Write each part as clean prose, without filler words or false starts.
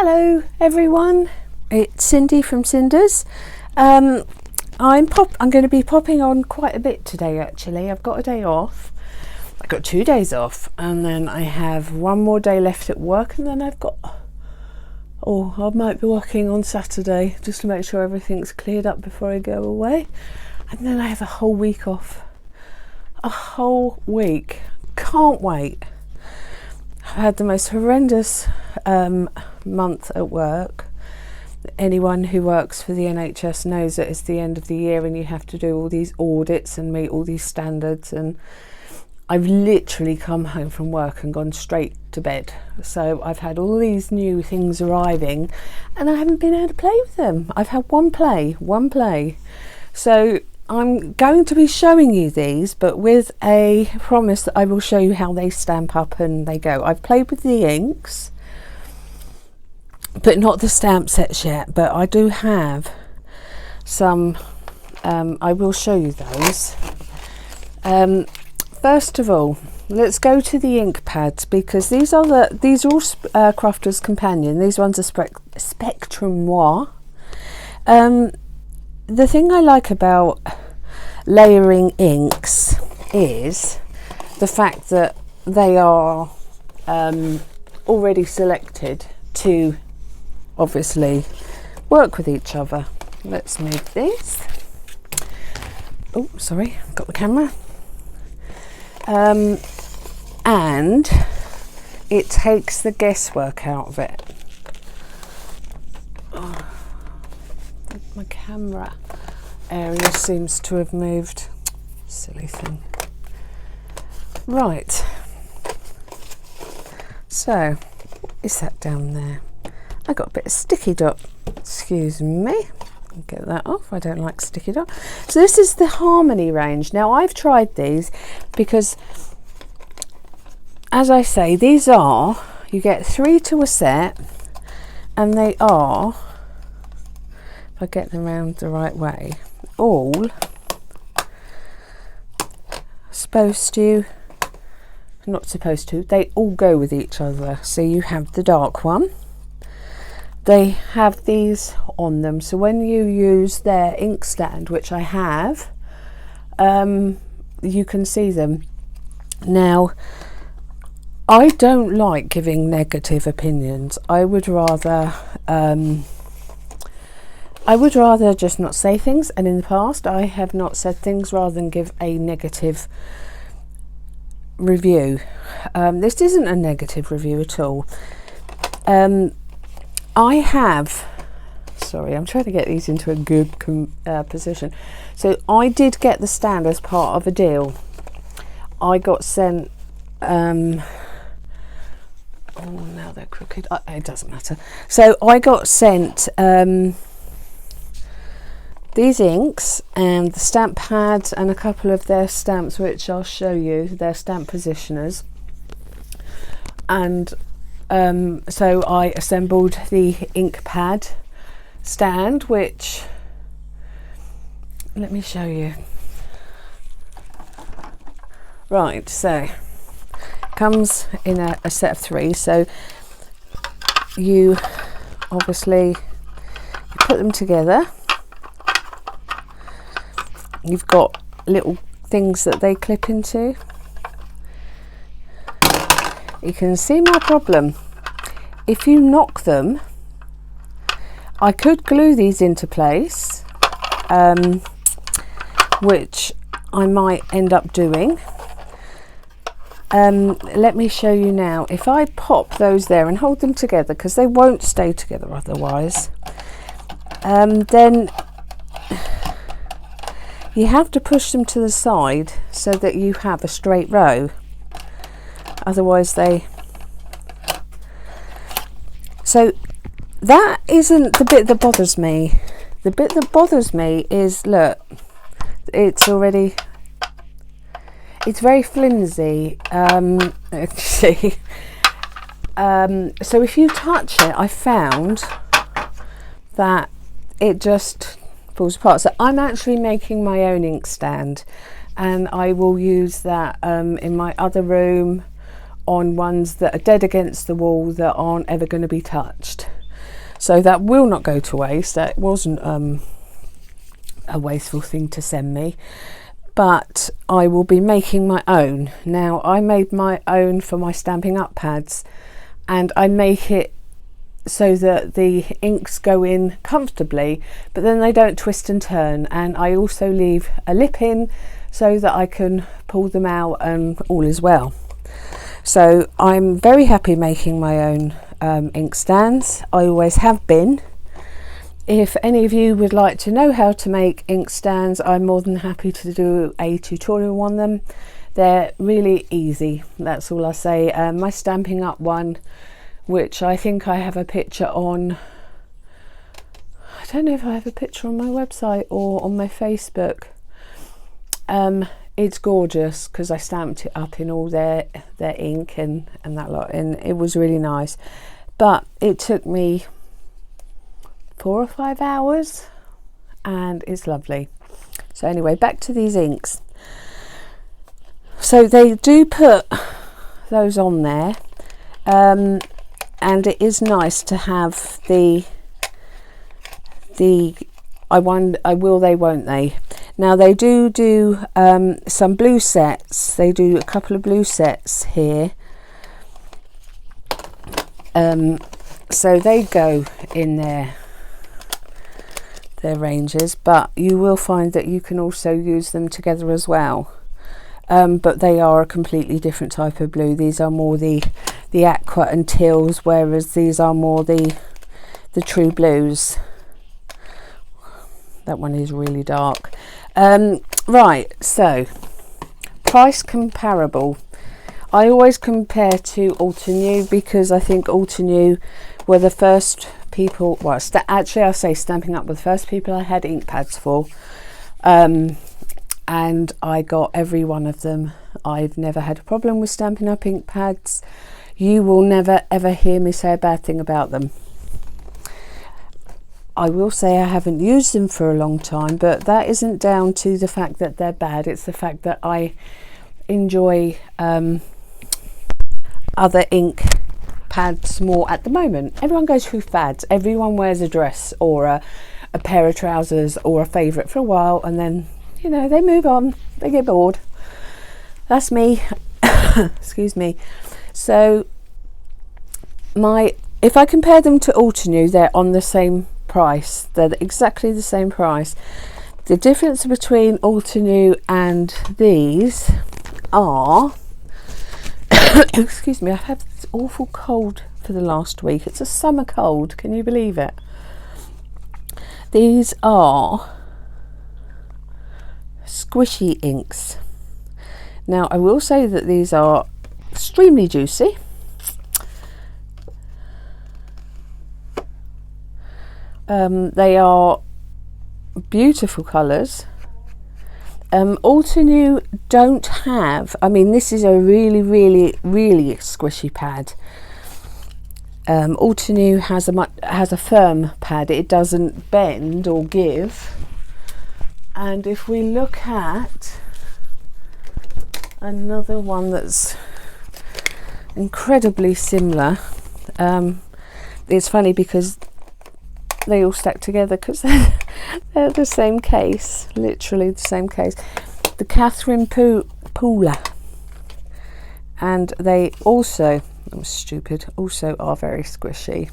Hello everyone, it's Cindy from Cinders. I'm going to be popping on quite a bit today actually. I've got a day off. I've got 2 days off and then I have one more day left at work, and then I might be working on Saturday just to make sure everything's cleared up before I go away, and then I have a whole week off. A whole week. Can't wait. I've had the most horrendous month at work. Anyone who works for the NHS knows that it's the end of the year and you have to do all these audits and meet all these standards, and I've literally come home from work and gone straight to bed. So I've had all these new things arriving and I haven't been able to play with them. I've had one play. So I'm going to be showing you these, but with a promise that I will show you how they stamp up and they go. I've played with the inks, but not the stamp sets yet, but I do have some. I will show you those. First of all, let's go to the ink pads, because these are all Crafter's Companion. These ones are Spectrum Noir. The thing I like about layering inks is the fact that they are already selected to obviously work with each other. Let's move this. Oh, sorry, I've got the camera. And it takes the guesswork out of it. Oh, my camera area seems to have moved. Silly thing. Right. So, what is that down there? I got a bit of sticky dot. Excuse me. Get that off. I don't like sticky dot. So this is the Harmony range. Now I've tried these because, as I say, these are, you get 3 to a set, and they are, if I get them around the right way, all they all go with each other. So you have the dark one, they have these on them, so when you use their inkstand, which I have, you can see them. Now I don't like giving negative opinions. I would rather just not say things, and in the past I have not said things rather than give a negative review. This isn't a negative review at all. Sorry, I'm trying to get these into a good position. So I did get the stand as part of a deal. I got sent oh, now they're crooked. It doesn't matter. So I got sent these inks and the stamp pads and a couple of their stamps, which I'll show you, their stamp positioners. And so I assembled the ink pad stand, which, let me show you. Right, so comes in a set of 3. So you obviously put them together. You've got little things that they clip into. You can see my problem. If you knock them, I could glue these into place, which I might end up doing. Let me show you now. If I pop those there and hold them together, because they won't stay together otherwise, then you have to push them to the side so that you have a straight row. Otherwise so that isn't the bit that bothers me. The bit that bothers me is, look, it's very flimsy. See, so if you touch it, I found that it just falls apart. So I'm actually making my own inkstand, and I will use that in my other room on ones that are dead against the wall that aren't ever going to be touched. so that will not go to waste. That wasn't a wasteful thing to send me, but I will be making my own. Now, I made my own for my Stampin' Up pads, and I make it so that the inks go in comfortably, but then they don't twist and turn, and I also leave a lip in so that I can pull them out and all is well. So I'm very happy making my own ink stands. I always have been. If any of you would like to know how to make ink stands, I'm more than happy to do a tutorial on them. They're really easy, that's all I say. My Stampin' Up one, which I think I have a picture on, I don't know if I have a picture on my website or on my Facebook. It's gorgeous because I stamped it up in all their ink and that lot, and it was really nice. But it took me 4 or 5 hours, and it's lovely. So anyway, back to these inks. So they do put those on there, and it is nice to have the I will they won't they. Now they do some blue sets. They do a couple of blue sets here, so they go in their ranges, but you will find that you can also use them together as well. But they are a completely different type of blue. These are more the aqua and teals, whereas these are more the true blues. That one is really dark. Right, so price comparable. I always compare to Altenew because I think Altenew were the first people, well, actually I'll say Stampin' Up were the first people I had ink pads for, and I got every one of them. I've never had a problem with Stampin' Up ink pads. You will never ever hear me say a bad thing about them. I will say I haven't used them for a long time, but that isn't down to the fact that they're bad. It's the fact that I enjoy other ink pads more at the moment. Everyone goes through fads. Everyone wears a dress or a pair of trousers or a favourite for a while, and then, you know, they move on. They get bored. That's me. Excuse me. So if I compare them to Altenew, they're on the same price. They're exactly the same price. The difference between Altenew and these are excuse me, I've had this awful cold for the last week. It's a summer cold, can you believe it? These are squishy inks. Now I will say that these are extremely juicy. They are beautiful colours. Altenew don't have, I mean, this is a really squishy pad. Altenew has a firm pad. It doesn't bend or give. And if we look at another one that's incredibly similar, it's funny because they all stack together because they're the same case, literally the same case. The Catherine Pooler, and they also, I'm stupid, also are very squishy.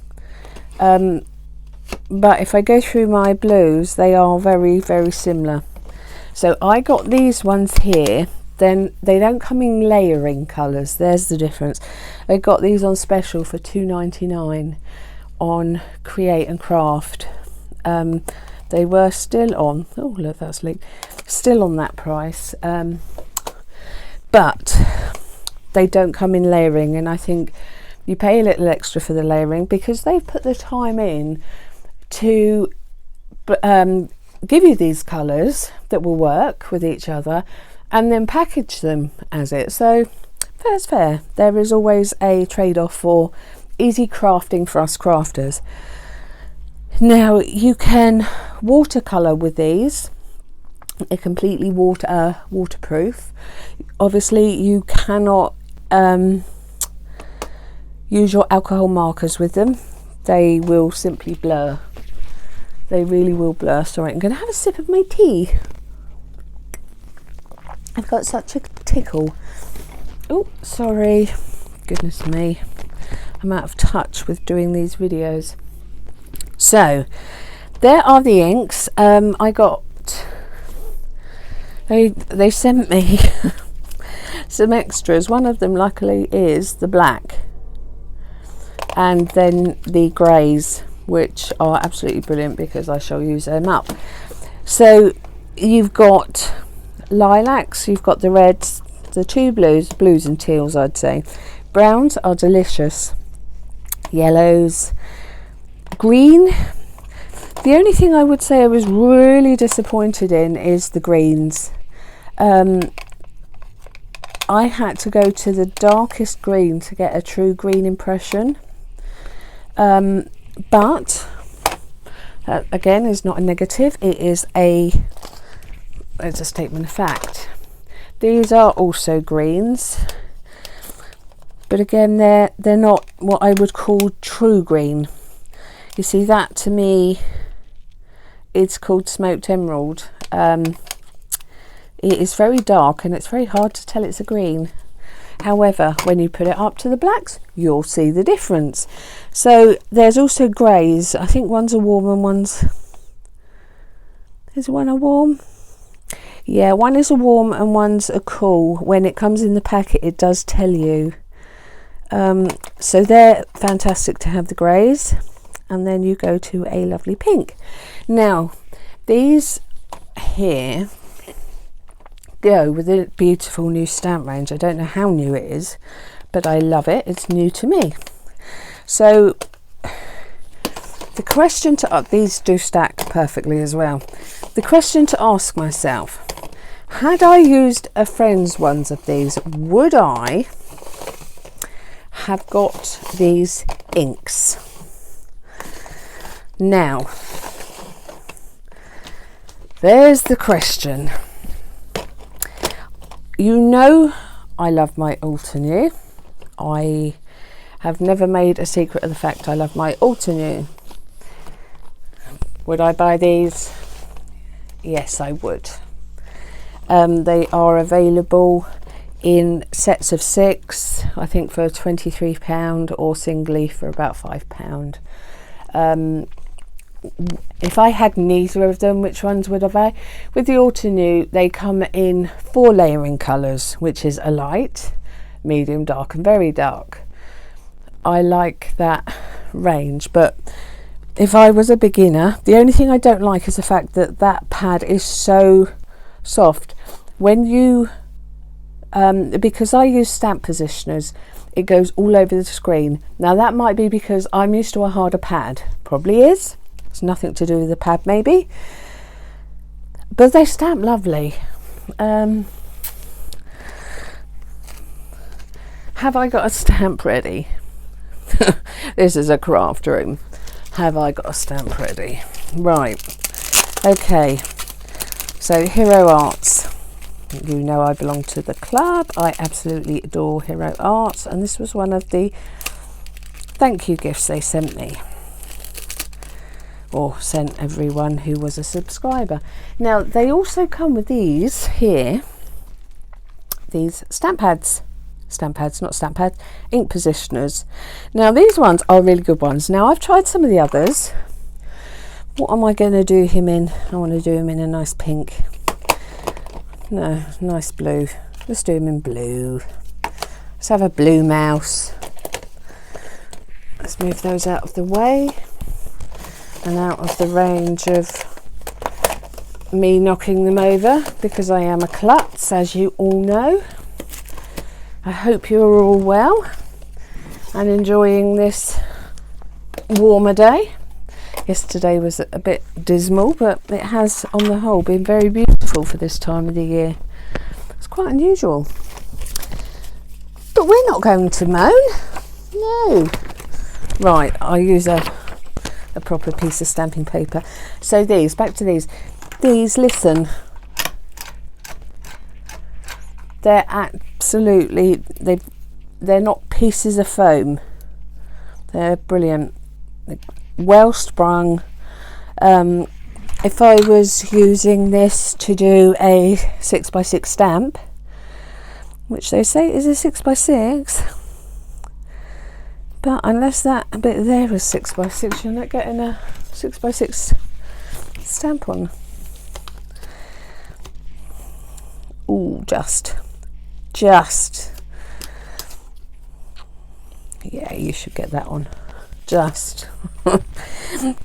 But if I go through my blues, they are very similar. So I got these ones here. Then they don't come in layering colours. There's the difference. I got these on special for $2.99 on Create and Craft. They were still on, oh look, that's leaked, still on that price, but they don't come in layering, and I think you pay a little extra for the layering because they've put the time in to give you these colours that will work with each other and then package them as it. So fair's fair. There is always a trade-off for easy crafting for us crafters. Now you can watercolor with these. They're completely waterproof. Obviously you cannot use your alcohol markers with them. they will simply blur. They really will blur. Sorry, I'm going to have a sip of my tea. I've got such a tickle. Oh, sorry. Goodness me. I'm out of touch with doing these videos. So, there are the inks. I got... They sent me some extras. One of them, luckily, is the black. And then the greys, which are absolutely brilliant because I shall use them up. So you've got lilacs, you've got the reds, the two blues and teals, I'd say. Browns are delicious. Yellows, green. The only thing I would say I was really disappointed in is the greens. I had to go to the darkest green to get a true green impression. But that again is not a negative, it's a statement of fact. These are also greens, but again they're not what I would call true green. You see, that to me, it's called smoked emerald. It is very dark and it's very hard to tell it's a green. However, when you put it up to the blacks, you'll see the difference. So there's also greys. I think one's a warm and one's... Is one a warm? Yeah, one is a warm and one's a cool. When it comes in the packet, it does tell you. So they're fantastic to have, the greys. And then you go to a lovely pink. Now, these here... go with a beautiful new stamp range. I don't know how new it is, but I love it. It's new to me. So the question to these do stack perfectly as well. The question to ask myself, had I used a friend's ones of these, would I have got these inks? Now, there's the question. You know I love my Altenew. I have never made a secret of the fact I love my Altenew. Would I buy these? Yes, I would. They are available in sets of 6, I think for £23, or singly for about £5. If I had neither of them, which ones would I buy? With the Altenew, they come in 4 layering colours, which is a light, medium, dark and very dark. I like that range, but if I was a beginner, the only thing I don't like is the fact that that pad is so soft. When you because I use stamp positioners, it goes all over the screen. Now that might be because I'm used to a harder pad, probably is. It's nothing to do with the pad maybe, but they stamp lovely. Have I got a stamp ready? This is a craft room. Have I got a stamp ready? Right, okay, so Hero Arts. You know I belong to the club. I absolutely adore Hero Arts, and this was one of the thank you gifts they sent me, or sent everyone who was a subscriber. Now they also come with these here, these stamp pads, not stamp pads, ink positioners. Now these ones are really good ones. Now I've tried some of the others. What am I going to do him in? I want to do him in a nice pink. No, nice blue. Let's do him in blue. Let's have a blue mouse. Let's move those out of the way and out of the range of me knocking them over, because I am a klutz, as you all know. I hope you are all well and enjoying this warmer day. Yesterday was a bit dismal, but it has on the whole been very beautiful for this time of the year. It's quite unusual. But we're not going to moan. No. Right, I'll use a proper piece of stamping paper. So these, back to these. These, listen. They're absolutely, they're not pieces of foam. They're brilliant. well sprung. If I was using this to do a 6x6 stamp, which they say is a 6x6, but unless that bit there is 6x6, you're not getting a 6x6 stamp on. Ooh, just. Yeah, you should get that on. Just.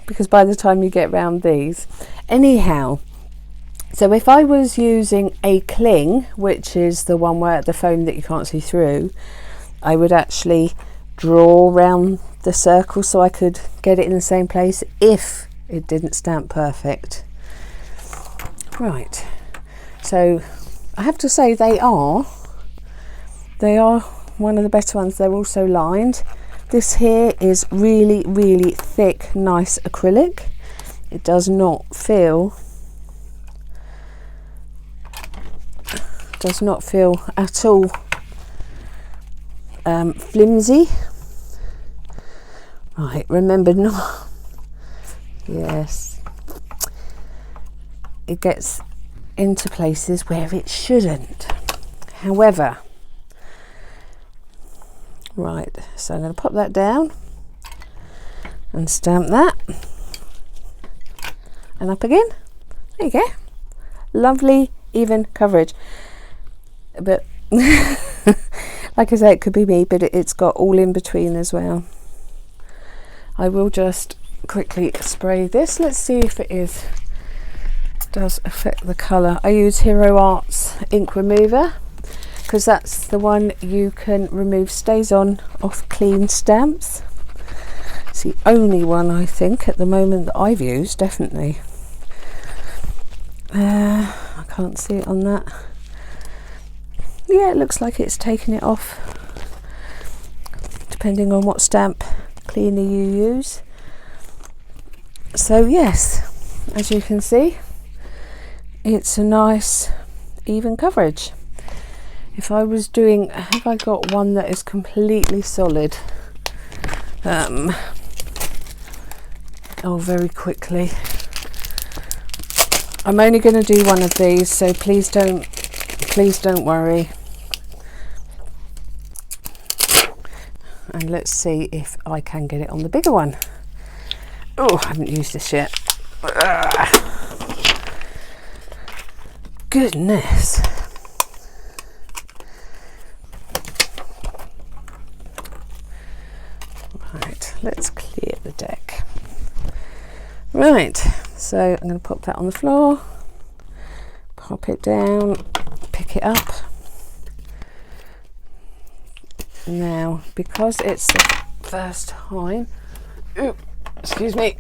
Because by the time you get round these. Anyhow, so if I was using a cling, which is the one where the foam that you can't see through, I would actually draw around the circle so I could get it in the same place if it didn't stamp perfect. Right, so I have to say they are one of the better ones. They're also lined. This here is really, really thick, nice acrylic. It does not feel at all flimsy. Right, remember not. Yes, it gets into places where it shouldn't. However, right, so I'm going to pop that down and stamp that, and up again. There you go. Lovely even coverage. But like I say, it could be me, but it's got all in between as well. I will just quickly spray this. Let's see if it does affect the colour. I use Hero Arts ink remover because that's the one you can remove stays on off clean stamps. It's the only one I think at the moment that I've used, definitely. I can't see it on that. Yeah, it looks like it's taken it off, depending on what stamp cleaner you use. So yes, as you can see, it's a nice even coverage. If I got one that is completely solid, very quickly. I'm only going to do one of these, so please don't worry. And let's see if I can get it on the bigger one. Oh, I haven't used this yet. Goodness. Right, let's clear the deck. Right, so I'm going to pop that on the floor, pop it down, pick it up. Now, because it's the first time, excuse me,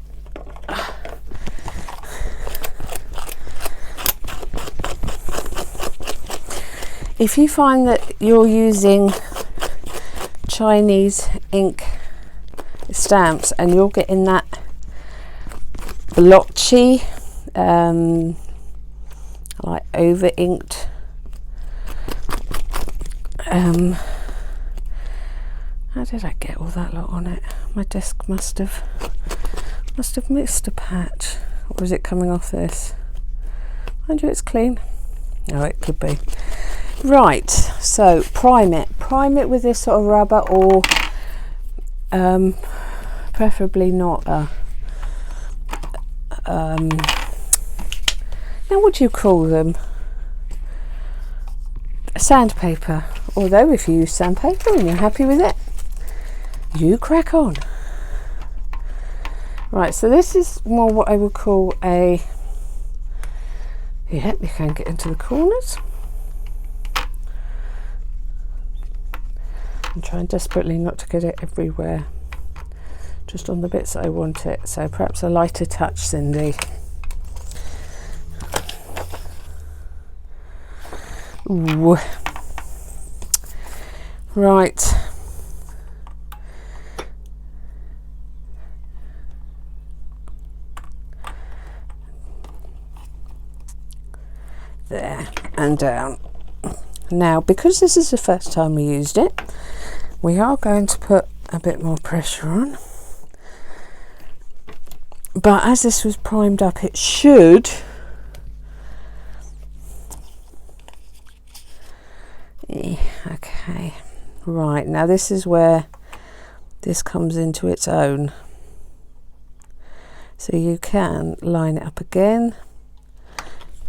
if you find that you're using Chinese ink stamps and you're getting that blotchy, like over inked, how did I get all that lot on it? My desk must have missed a patch. Or is it coming off this? Mind you, it's clean. Oh, it could be. Right, so prime it with this sort of rubber, or preferably not a now what do you call them? Sandpaper. Although if you use sandpaper and you're happy with it, you crack on. Right, so this is more what I would call a, yeah, you can get into the corners. I'm trying desperately not to get it everywhere, just on the bits that I want it. So perhaps a lighter touch, Cindy. Ooh. Right. There and down. Now, because this is the first time we used it, we are going to put a bit more pressure on. but as this was primed up, it should okay. Right, now this is where this comes into its own. So you can line it up again,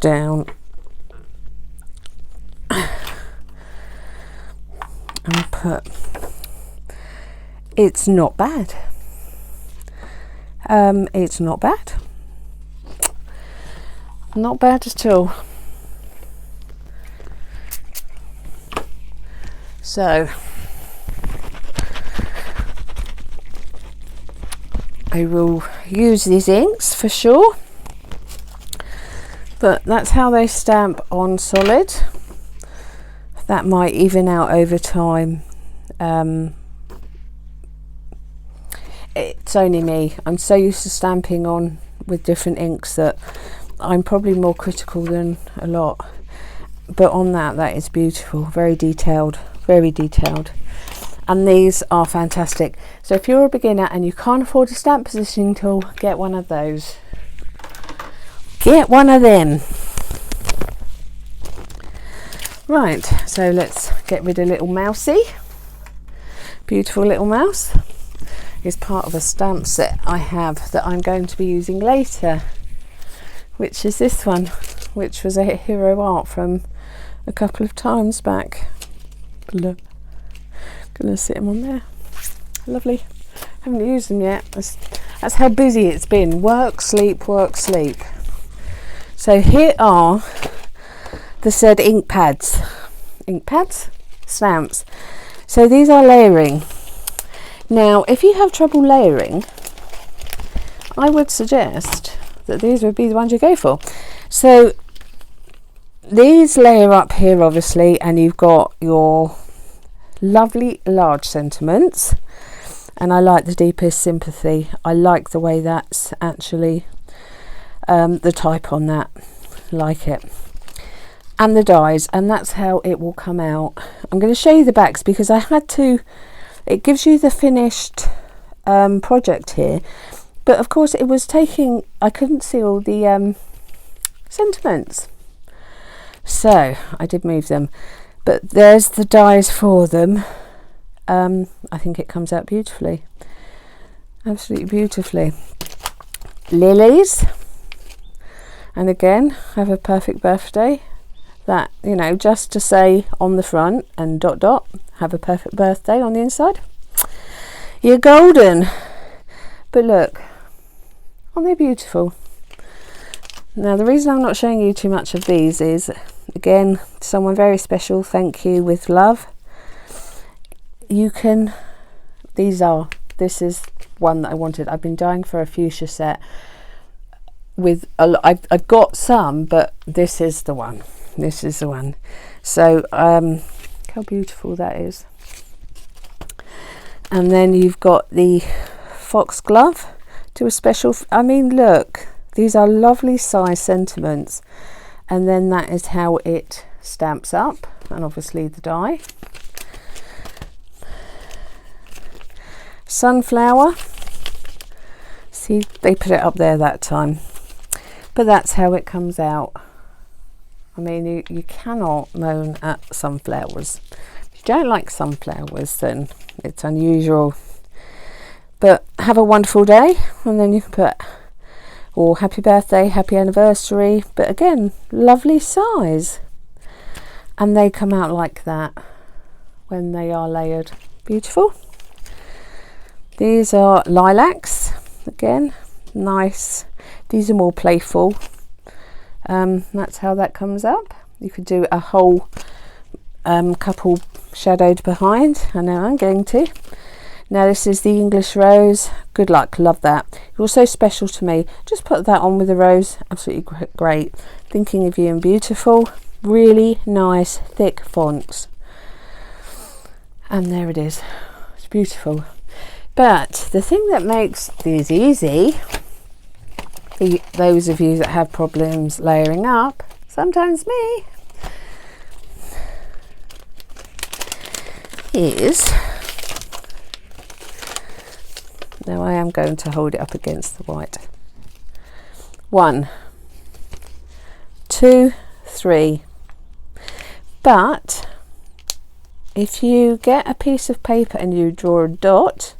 down, and put, it's not bad. It's not bad. Not bad at all. So I will use these inks for sure, but that's how they stamp on solid. That might even out over time. It's only me. I'm so used to stamping on with different inks that I'm probably more critical than a lot, but on that is beautiful, very detailed, and these are fantastic. So if you're a beginner and you can't afford a stamp positioning tool, get one of those. Get one of them. Right, so let's get rid of little mousey. Beautiful little mouse is part of a stamp set I have that I'm going to be using later, which is this one, which was a hero art from a couple of times back. Look, gonna sit him on there. Lovely. Haven't used them yet. That's how busy it's been. Work, sleep, work, sleep. So here are the said ink pads, stamps. So these are layering. Now if you have trouble layering, I would suggest that these would be the ones you go for. So these layer up here obviously, and you've got your lovely large sentiments, and I like the deepest sympathy. I like the way that's actually the type on that, like it, and the dies, and that's how it will come out. I'm going to show you the backs because I had to, it gives you the finished project here, but of course it was taking, I couldn't see all the sentiments, so I did move them, but there's the dies for them. I think it comes out beautifully, absolutely beautifully. Lilies, and again, have a perfect birthday. That, you know, just to say on the front, and dot dot, have a perfect birthday on the inside. You're golden. But look, aren't they beautiful? Now the reason I'm not showing you too much of these is, again, someone very special, thank you with love. You can, this is one that I wanted. I've been dying for a fuchsia set with I've got some, but this is the one. This is the one. So how beautiful that is. And then you've got the foxglove to a special, I mean look, these are lovely size sentiments, and then that is how it stamps up, and obviously the die. Sunflower, see, they put it up there that time, but that's how it comes out. I mean, you cannot moan at sunflowers. If you don't like sunflowers, then it's unusual. But have a wonderful day, and then you can put, or happy birthday, happy anniversary, but again, lovely size. And they come out like that when they are layered. Beautiful. These are lilacs, again, nice. These are more playful. That's how that comes up. You could do a whole couple shadowed behind. I know I'm going to. Now this is the English rose. Good luck, love that. It was so special to me. Just put that on with the rose. Absolutely great. Thinking of you and beautiful. Really nice thick fonts. And there it is. It's beautiful. But the thing that makes these easy, those of you that have problems layering up, sometimes me, is, now I am going to hold it up against the white. 1, 2, 3. But if you get a piece of paper and you draw a dot,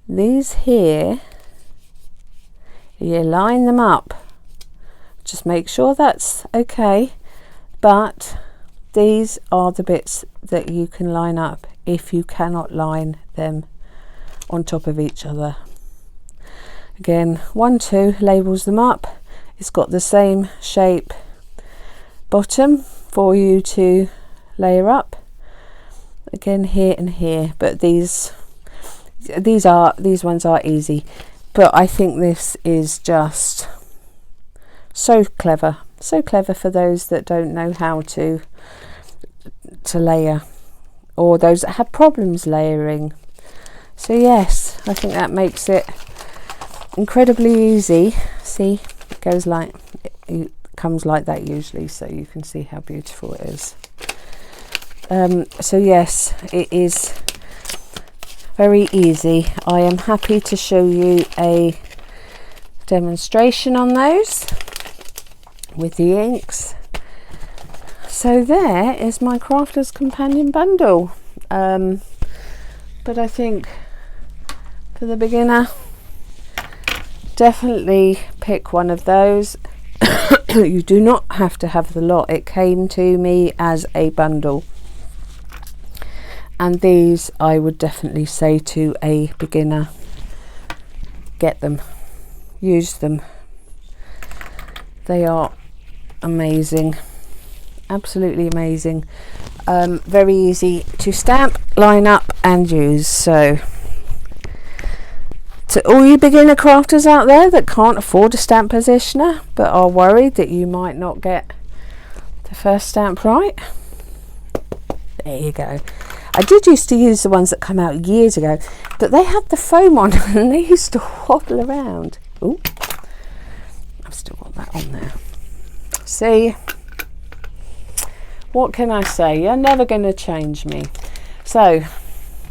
these here, you line them up. Just make sure that's okay, but these are the bits that you can line up if you cannot line them on top of each other. Again, 1, 2 labels them up. It's got the same shape bottom for you to layer up. Again, here and here, but these ones are easy. But I think this is just so clever for those that don't know how to layer, or those that have problems layering. So yes, I think that makes it incredibly easy. See, it goes like, it comes like that usually, so you can see how beautiful it is. So yes, it is very easy. I am happy to show you a demonstration on those with the inks. So there is my Crafter's Companion bundle. But I think for the beginner, definitely pick one of those. You do not have to have the lot. It came to me as a bundle. And these I would definitely say to a beginner, get them, use them. They are amazing, absolutely amazing. Very easy to stamp, line up and use. So to all you beginner crafters out there that can't afford a stamp positioner but are worried that you might not get the first stamp right, there you go. I did used to use the ones that come out years ago, but they had the foam on and they used to waddle around. Ooh, I've still got that on there. See, what can I say? You're never going to change me. So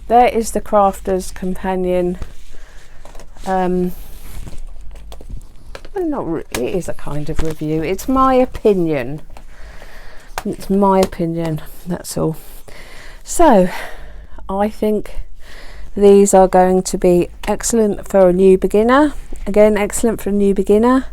there is the Crafter's Companion. Well, it is a kind of review. It's my opinion. It's my opinion, that's all. So I think these are going to be excellent for a new beginner. Again, excellent for a new beginner.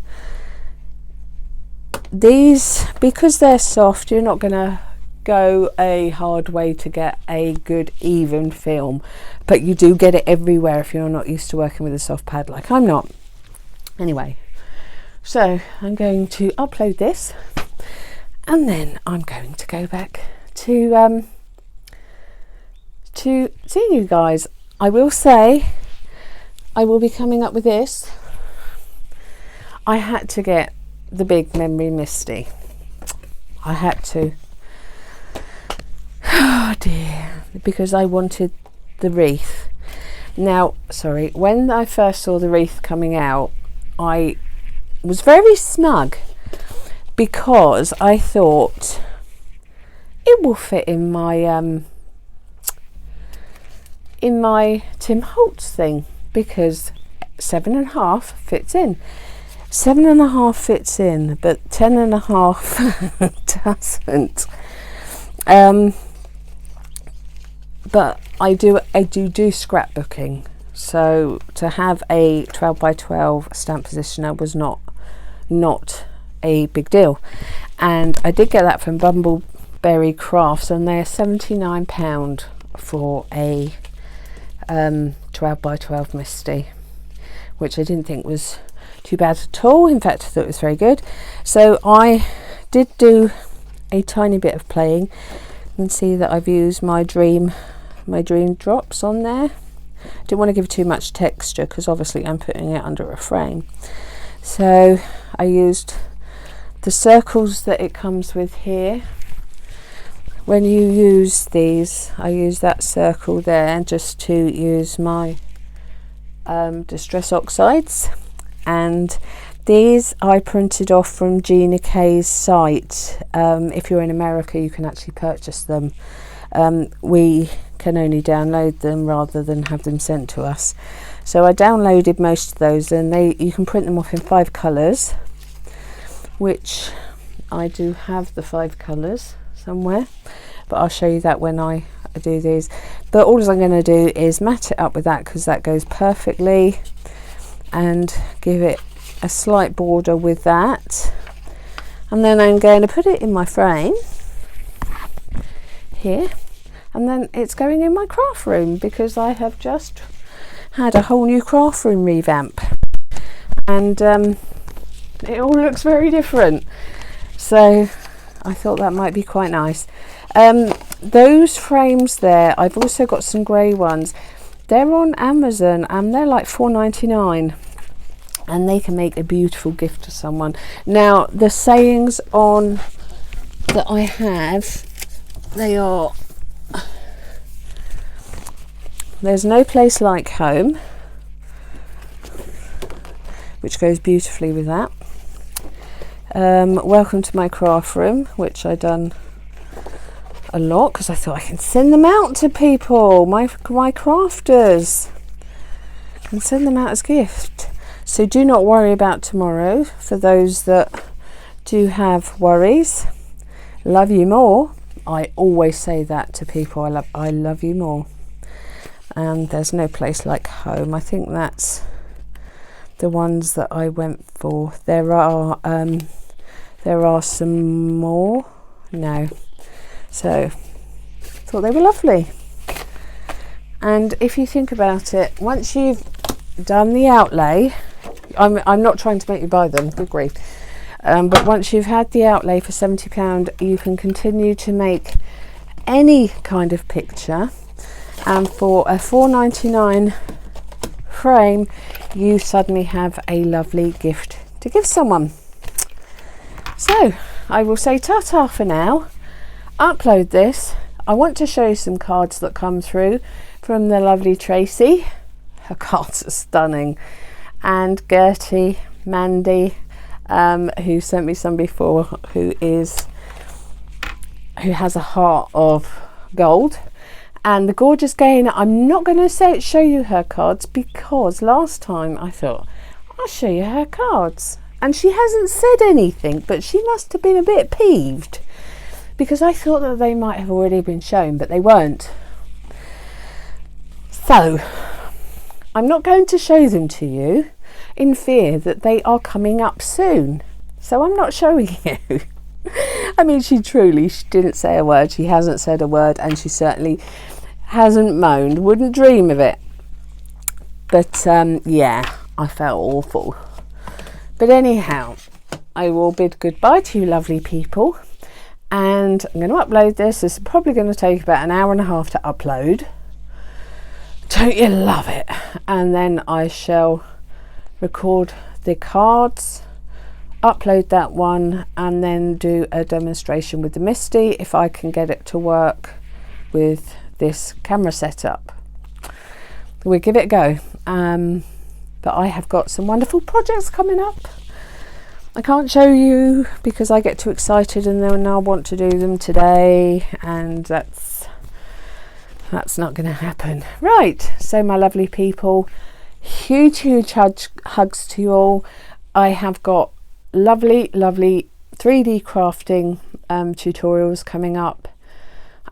These, because they're soft, you're not going to go a hard way to get a good even film, but you do get it everywhere if you're not used to working with a soft pad like I'm not. Anyway, so I'm going to upload this and then I'm going to go back to see you guys. I will say I will be coming up with this. I had to get the big memory misty. I had to. Oh dear, because I wanted the wreath. Now, sorry, when I first saw the wreath coming out, I was very smug because I thought it will fit in my Tim Holtz thing, because 7.5 fits in. 7.5 fits in, but 10.5 doesn't. But I do scrapbooking, so to have a 12 by 12 stamp positioner was not a big deal, and I did get that from Bumbleberry Crafts, and they're £79 for a 12 by 12 misty, which I didn't think was too bad at all. In fact, I thought it was very good. So I did do a tiny bit of playing. You can see that I've used my dream drops on there. Didn't want to give too much texture because obviously I'm putting it under a frame. So I used the circles that it comes with here. When you use these, I use that circle there just to use my Distress Oxides, and these I printed off from Gina K's site. If you're in America, you can actually purchase them. We can only download them rather than have them sent to us. So I downloaded most of those, and you can print them off in 5 colours, which I do have the 5 colours somewhere, but I'll show you that when I do these. But all I'm going to do is mat it up with that, because that goes perfectly, and give it a slight border with that. And then I'm going to put it in my frame here, and then it's going in my craft room, because I have just had a whole new craft room revamp, and it all looks very different, so I thought that might be quite nice. Those frames there, I've also got some grey ones. They're on Amazon and they're like $4.99, and they can make a beautiful gift to someone. Now the sayings on that I have, they are: there's no place like home, which goes beautifully with that. Welcome to my craft room, which I done a lot because I thought I can send them out to people, my crafters, and send them out as gift. So do not worry about tomorrow, for those that do have worries. Love you more. I always say that to people. I love you more. And there's no place like home. I think that's the ones that I went for. There are some more. No. So thought they were lovely. And if you think about it, once you've done the outlay, I'm not trying to make you buy them, good grief. But once you've had the outlay for £70, you can continue to make any kind of picture. And for a $4.99 frame, you suddenly have a lovely gift to give someone. So I will say ta-ta for now. Upload this. I want to show you some cards that come through from the lovely Tracy. Her cards are stunning. And Gertie, Mandy, who sent me some before, who has a heart of gold. And the gorgeous Gaina, I'm not going to show you her cards, because last time I thought I'll show you her cards, and she hasn't said anything, but she must have been a bit peeved, because I thought that they might have already been shown, but they weren't. So I'm not going to show them to you, in fear that they are coming up soon. So I'm not showing you. I mean, she didn't say a word. She hasn't said a word, and she certainly hasn't moaned. Wouldn't dream of it. But yeah, I felt awful. But anyhow, I will bid goodbye to you lovely people, and I'm going to upload this. This is probably going to take about an hour and a half to upload. Don't you love it? And then I shall record the cards, upload that one, and then do a demonstration with the Misty, if I can get it to work with this camera setup. We'll give it a go. But I have got some wonderful projects coming up. I can't show you because I get too excited and then I want to do them today, and that's not going to happen. Right, so my lovely people, huge hugs to you all. I have got lovely 3D crafting tutorials coming up,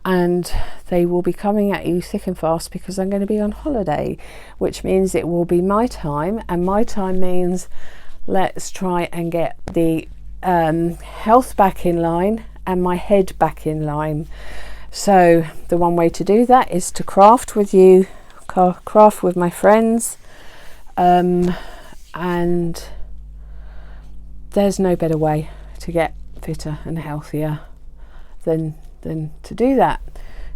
and they will be coming at you thick and fast, because I'm going to be on holiday, which means it will be my time, and my time means let's try and get the health back in line and my head back in line. So the one way to do that is to craft with you, craft with my friends, and there's no better way to get fitter and healthier than to do that.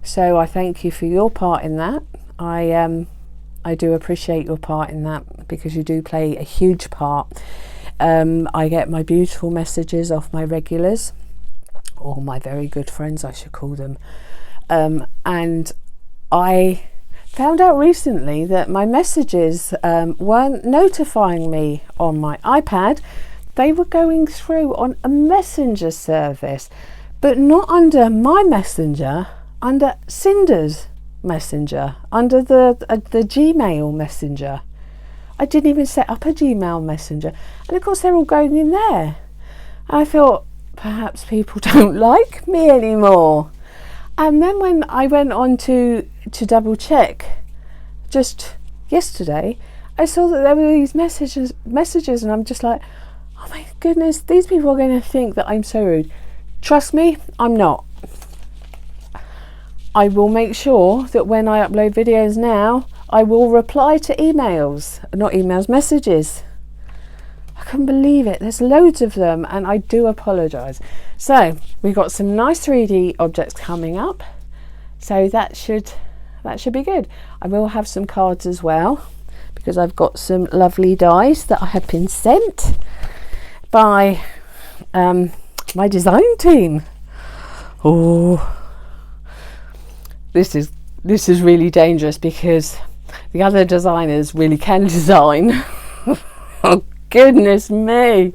So I thank you for your part in that. I do appreciate your part in that, because you do play a huge part. I get my beautiful messages off my regulars, or my very good friends I should call them, and I found out recently that my messages weren't notifying me on my iPad. They were going through on a messenger service, but not under my messenger, under Cinders messenger, under the Gmail messenger. I didn't even set up a Gmail messenger, and of course they're all going in there. I thought perhaps people don't like me anymore. And then when I went on to double check just yesterday, I saw that there were these messages, and I'm just like, oh my goodness, these people are going to think that I'm so rude. Trust me, I'm not. I will make sure that when I upload videos now, I will reply to messages. I couldn't believe it. There's loads of them, and I do apologise. So we've got some nice 3D objects coming up, so that should be good. I will have some cards as well, because I've got some lovely dies that I have been sent by my design team. Oh, this is really dangerous, because the other designers really can design. Oh goodness me.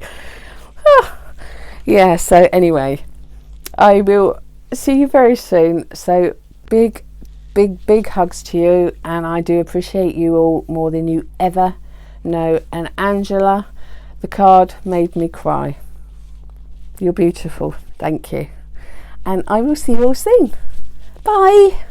Yeah, so anyway, I will see you very soon. So big hugs to you, and I do appreciate you all more than you ever know. And Angela, the card made me cry. You're beautiful. Thank you. And I will see you all soon. Bye.